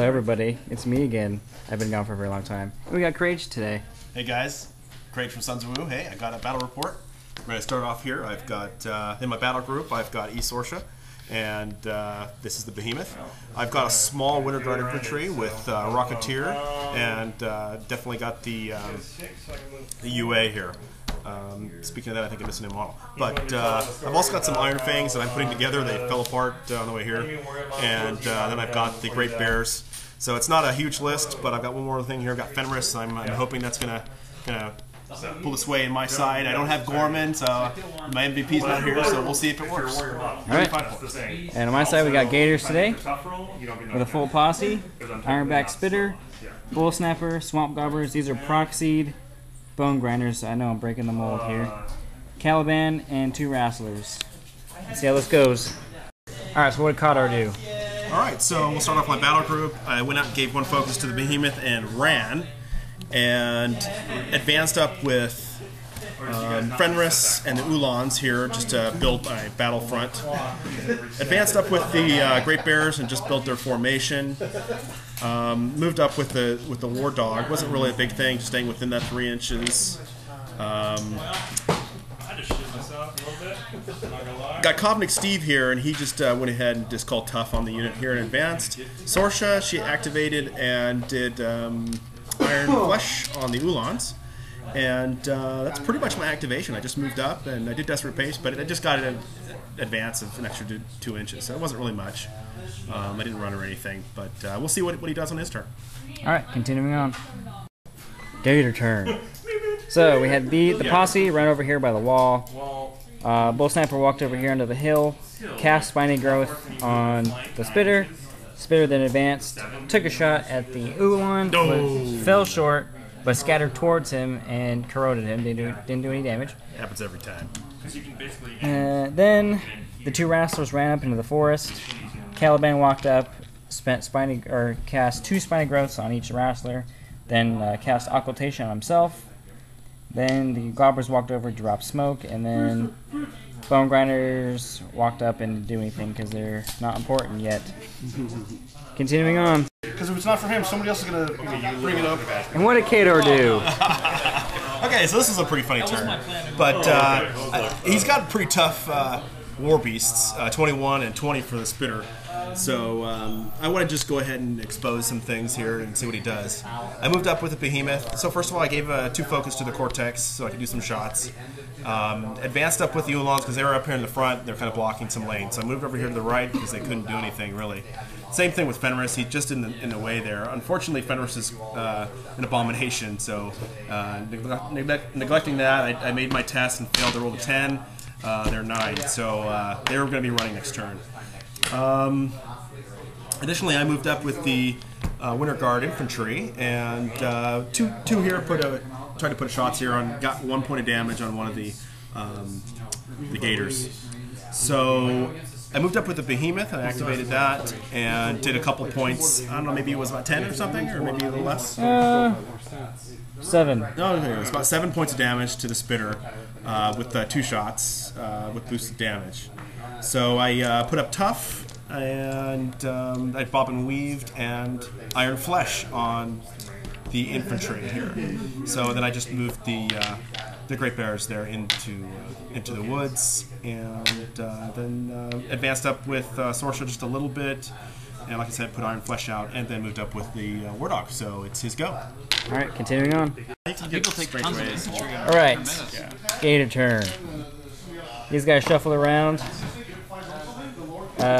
Hello everybody, it's me again. I've been gone for a very long time. We got Crage today. Hey guys, Crage from Sons of Wu. Hey, I got a battle report. I'm going to start off here. I've got, in my battle group, I've got eSorscha, and this is the Behemoth. I've got a small Winter Guard infantry with Rocketeer, and definitely got the UA here. Speaking of that, I think I'm missing a model. But I've also got some Iron Fangs that I'm putting together. They fell apart on the way here. And then I've got the Great Bears. So it's not a huge list, but I've got one more thing here. I've got Fenris. I'm hoping that's going to pull this way in my side. I don't have Gorman, so my MVP's not here, so we'll see if it works. All right. And on my side, we got Gators today with a full posse, Ironback Spitter, Bull Snapper, Swamp Gobbers. These are proxied Bone Grinders. I know I'm breaking the mold here. Calaban and 2 Wrestlers. Let's see how this goes. Alright, so what did Gator do? Alright, so we'll start off my battle group. I went out and gave 1 focus to the Behemoth and ran. And advanced up with Fenris and the Ulans here just to build my battlefront. Advanced up with the Great Bears and just built their formation. Moved up with the War Dog. Wasn't really a big thing, just staying within that 3 inches. Got Kovnik Steve here, and he just went ahead and just called tough on the unit here and advanced. Sorscha, she activated and did Iron Flesh on the Ulans. And that's pretty much my activation. I just moved up and I did Desperate Pace, but I just got an advance of an extra 2 inches, so it wasn't really much. I didn't run or anything, but we'll see what he does on his turn. Alright, continuing on. Gator turn. So we had the posse run over here by the wall. Bull Snapper walked over here under the hill, cast Spiny Growth on the Spitter. Spitter then advanced, took a shot at the Ulan, fell short, but scattered towards him and corroded him. Didn't do any damage. It happens every time. Then the 2 Wrestlers ran up into the forest. Calaban walked up, cast 2 Spiny Growths on each Wrestler, then cast Occultation on himself. Then the Gobbers walked over, dropped Smoke, and then Bone Grinders walked up and didn't do anything because they're not important yet. Continuing on. Because if it's not for him, somebody else is going to bring it up. And what did Gator do? Okay, so this is a pretty funny turn. But he's got pretty tough War Beasts, 21 and 20 for the Spitter. So I want to just go ahead and expose some things here and see what he does. I moved up with the Behemoth. So first of all, I gave 2 focus to the Cortex so I could do some shots. Advanced up with the Ulans because they were up here in the front. They're kind of blocking some lanes. So I moved over here to the right because they couldn't do anything really. Same thing with Fenris. He's just in the way there. Unfortunately, Fenris is an abomination. So neglecting that, I made my test and failed to roll a 10. They're 9. So they were going to be running next turn. Additionally, I moved up with the Winter Guard infantry, and two here tried to put shots here on. Got 1 point of damage on one of the Gators. So I moved up with the Behemoth and I activated that and did a couple points. I don't know, maybe it was about 10 or something, or maybe a little less. 7. No, it was about 7 points of damage to the Spitter with 2 shots with boosted damage. So I put up Tough, and I bob and weaved and Iron Flesh on the infantry here. So then I just moved the Great Bears there into the woods, and then advanced up with Sorscha just a little bit, and like I said, put Iron Flesh out, and then moved up with the War Dog. So it's his go. All right, continuing on. People take tons of infantry. All right, Gator turn. These guys shuffle around.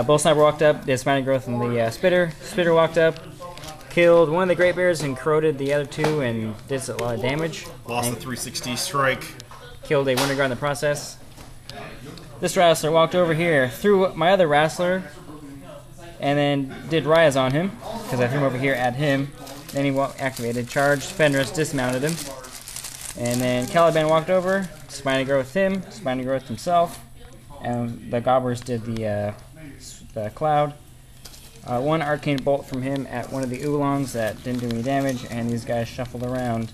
Bull Sniper walked up, did Spiny Growth on the Spitter. Spitter walked up, killed one of the Great Bears and corroded the other 2 and did a lot of damage. Lost the 360 strike. Killed a Winter Guard in the process. This Wrestler walked over here, threw my other Wrestler, and then did Rise on him, because I threw him over here at him. Then he activated, charged, Fenris dismounted him. And then Calaban walked over, Spiny Growth him, Spiny Growth himself, and the Gobbers did the Cloud. 1 Arcane Bolt from him at one of the Ulans that didn't do any damage, and these guys shuffled around.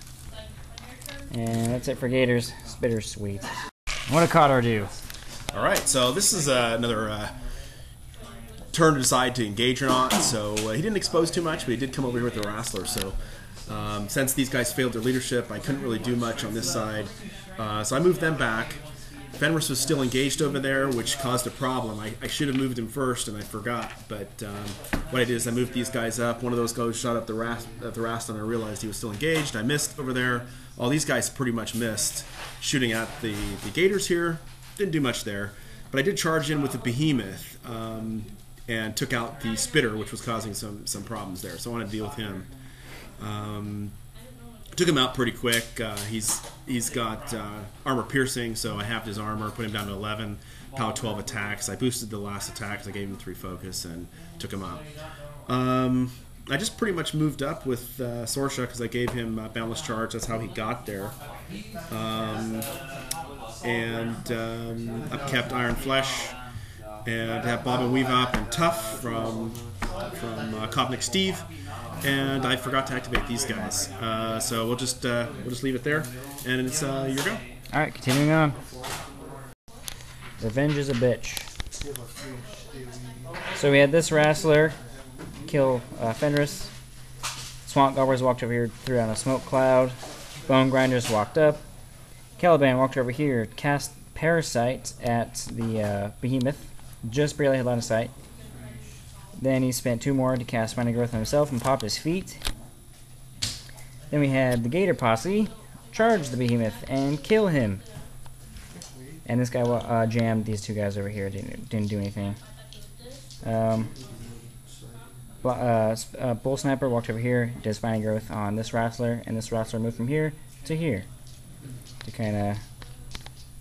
And that's it for Gators. Spitter's sweet. What did Gator do? Alright, so this is another turn to decide to engage or not. So he didn't expose too much, but he did come over here with the Wrestler. So since these guys failed their leadership, I couldn't really do much on this side. So I moved them back. Fenris was still engaged over there, which caused a problem. I should have moved him first, and I forgot. But what I did is I moved these guys up. One of those guys shot up the Rast, and I realized he was still engaged. I missed over there. All these guys pretty much missed. Shooting at the Gators here. Didn't do much there. But I did charge in with the Behemoth and took out the Spitter, which was causing some problems there. So I wanted to deal with him. Took him out pretty quick. He's got armor piercing, so I halved his armor, put him down to 11, power 12 attacks. I boosted the last attacks. I gave him 3 focus and took him out. I just pretty much moved up with Sorscha because I gave him Boundless Charge. That's how he got there. I kept Iron Flesh and have Bob and Weave up and Tough from Kopnik Steve. And I forgot to activate these guys, so we'll just leave it there, and it's your go. All right, continuing on. Revenge is a bitch. So we had this Wrestler kill Fenris. Swamp Gobbers walked over here, threw down a smoke cloud. Bone Grinders walked up. Calaban walked over here, cast Parasite at the Behemoth. Just barely had line of sight. Then he spent 2 more to cast Mighty Growth on himself and pop his feet. Then we had the Gator posse charge the Behemoth and kill him. And this guy jammed these 2 guys over here. Didn't do anything. Bull Sniper walked over here, does Mighty Growth on this Wrestler, and this Wrestler moved from here to here to kind of,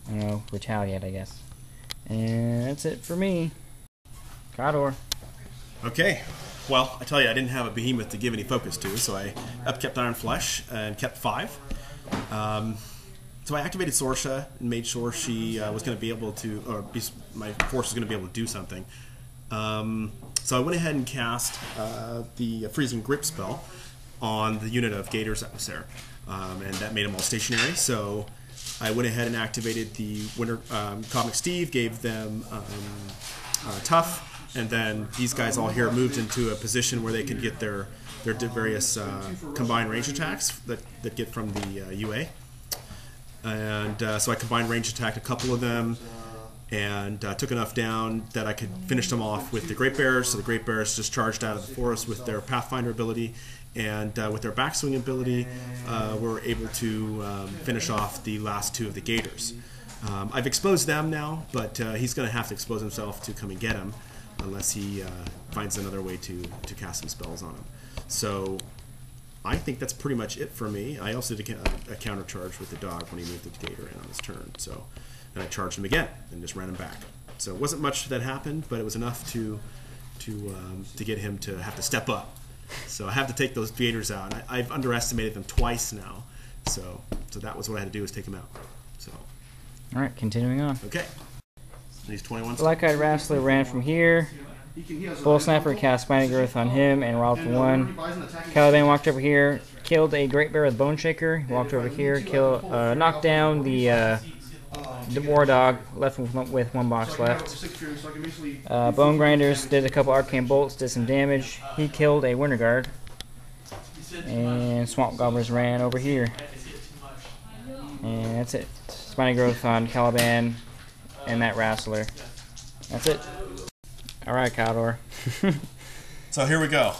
I don't know, retaliate, I guess. And that's it for me. Gator. Okay, well, I tell you, I didn't have a Behemoth to give any focus to, so I upkept Iron Flesh and kept 5. So I activated Sorscha and made sure she was going to be able to, or my force was going to be able to do something. So I went ahead and cast the Freezing Grip spell on the unit of Gators that was there, and that made them all stationary. So I went ahead and activated the Winter Kopnik Steve, gave them Tough. And then these guys all here moved into a position where they could get their various combined range attacks that get from the UA. And so I combined range attacked a couple of them and took enough down that I could finish them off with the Great Bears. So the Great Bears just charged out of the forest with their Pathfinder ability, and with their backswing ability, were able to finish off the last 2 of the Gators. I've exposed them now, but he's going to have to expose himself to come and get him, unless he finds another way to cast some spells on him. So I think that's pretty much it for me. I also did a counter charge with the dog when he moved the Gator in on his turn. So, and I charged him again and just ran him back. So it wasn't much that happened, but it was enough to get him to have to step up. So I have to take those Gators out. And I've underestimated them twice now. So that was what I had to do, was take him out. So. All right, continuing on. Okay. These 21. Black-Eyed Wrestler ran from here. Bull Sniper cast Mighty Growth on him and rolled for 1. Calaban walked over here, killed a Great Bear with Bone Shaker. Walked over here, knocked down the War Dog, left with 1 box left. Bone Grinders did a couple Arcane Bolts, did some damage. He killed a Winter Guard. And Swamp Goblins ran over here. And that's it. Mighty Growth on Calaban and that Wrestler. That's it. Alright, Gator. So here we go.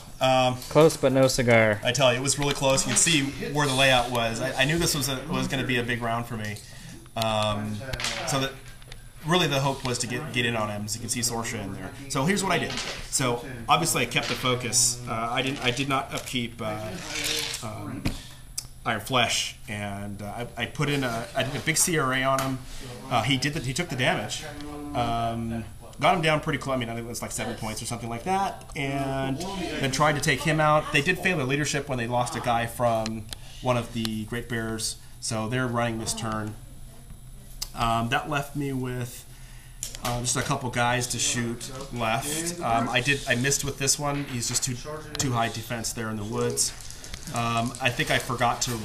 Close but no cigar. I tell you, it was really close. You can see where the layout was. I knew this was going to be a big round for me. So that really the hope was to get in on him. As you can see Sorscha in there. So here's what I did. So obviously I kept the focus. I did not upkeep Iron Flesh, and I put in a big CRA on him. He took the damage. Got him down pretty close. I mean, I think it was like 7 points or something like that, and then tried to take him out. They did fail their leadership when they lost a guy from one of the Great Bears, so they're running this turn. That left me with just a couple guys to shoot left. I missed with this one. He's just too high defense there in the woods. I think I forgot to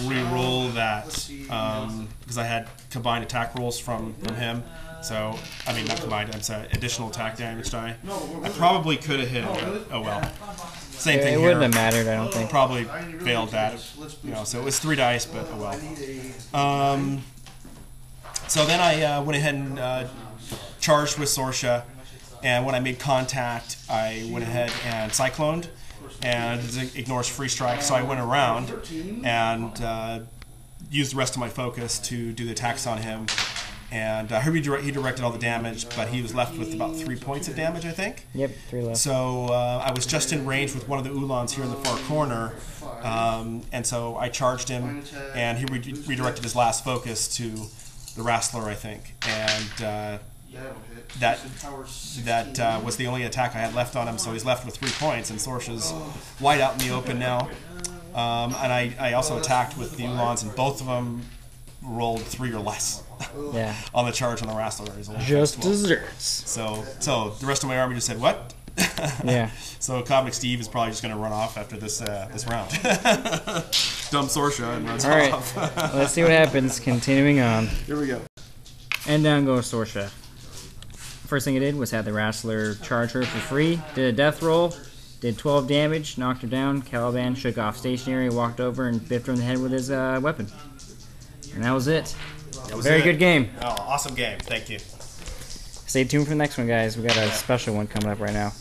re-roll that because I had combined attack rolls from him. So, I mean, not combined, I'm sorry, additional attack damage die. I probably could have hit him, but oh well. Same thing It here. wouldn't have mattered, I don't think. Probably failed that, you know, so it was 3 dice, but oh well. So then I went ahead and charged with Sorscha, and when I made contact, I went ahead and cycloned, and it ignores free strike, so I went around and used the rest of my focus to do the attacks on him. And he directed all the damage, but he was left with about 3 points of damage, I think. Yep, 3 left. So I was just in range with one of the Ulans here in the far corner, and so I charged him, and he redirected his last focus to the Wrestler, I think. And that was the only attack I had left on him, so he's left with 3 points, and Sorscha's wide out in the open now. And I also attacked with the Ulans, and both of them rolled 3 or less on the charge on the Wrestler. Just desserts. So the rest of my army just said, what? Yeah. So Cosmic Steve is probably just going to run off after this round. Dump Sorscha and runs off. Let's see what happens. Continuing on. Here we go. And down goes Sorscha. First thing I did was have the Wrestler charge her for free. Did a death roll. Did 12 damage. Knocked her down. Calaban shook off stationary, walked over, and biffed her in the head with his weapon. And that was it. Very good game. Oh, awesome game. Thank you. Stay tuned for the next one, guys. We got a special one coming up right now.